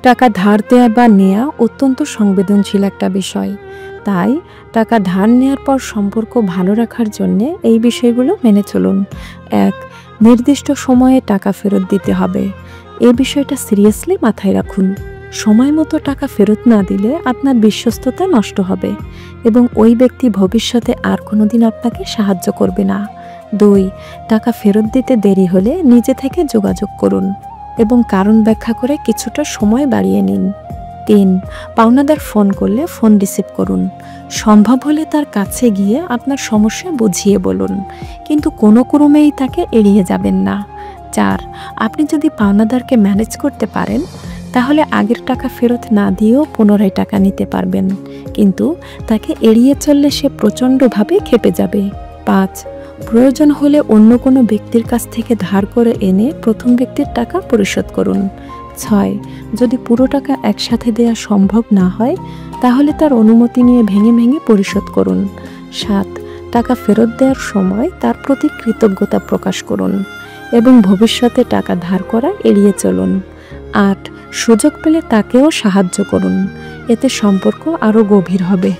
টাকা ধার দেয়া বা নেয়া অত্যন্ত সংবেদনশীল একটা বিষয়। তাই টাকা ধার নেয়ার পর সম্পর্ক ভালো রাখার জন্যে এই বিষয়গুলো মেনে চলুন। ১. নির্দিষ্ট সময়ে টাকা ফেরত দিতে হবে। এই বিষয়টা সিরিয়াসলি মাথায় রাখুন। সময় মতো টাকা ফেরত না দিলে আপনার বিশ্বস্ততা নষ্ট হবে এবং ওই ব্যক্তি ভবিষ্যতে আর কোনোদিন আপনাকে সাহায্য করবে না। ২. টাকা ফেরত দিতে দেরি হলে নিজে থেকে যোগাযোগ করুন এবং কারণ ব্যাখ্যা করে কিছুটা সময় বাড়িয়ে নিন। ৩. পাওনাদার ফোন করলে ফোন রিসিভ করুন। সম্ভব হলে তার কাছে গিয়ে আপনার সমস্যা বুঝিয়ে বলুন, কিন্তু কোনো ক্রমেই তাকে এড়িয়ে যাবেন না। ৪. আপনি যদি পাওনাদারকে ম্যানেজ করতে পারেন তাহলে আগের টাকা ফেরত না দিয়েও পুনরায় টাকা নিতে পারবেন, কিন্তু তাকে এড়িয়ে চললে সে প্রচণ্ডভাবে ক্ষেপে যাবে। ৫. প্রয়োজন হলে অন্য কোনো ব্যক্তির কাছ থেকে ধার করে এনে প্রথম ব্যক্তির টাকা পরিশোধ করুন। ৬. যদি পুরো টাকা একসাথে দেয়া সম্ভব না হয় তাহলে তার অনুমতি নিয়ে ভেঙে ভেঙে পরিশোধ করুন। ৭. টাকা ফেরত দেওয়ার সময় তার প্রতি কৃতজ্ঞতা প্রকাশ করুন এবং ভবিষ্যতে টাকা ধার করা এড়িয়ে চলুন। ৮. সুযোগ পেলে তাকেও সাহায্য করুন, এতে সম্পর্ক আরও গভীর হবে।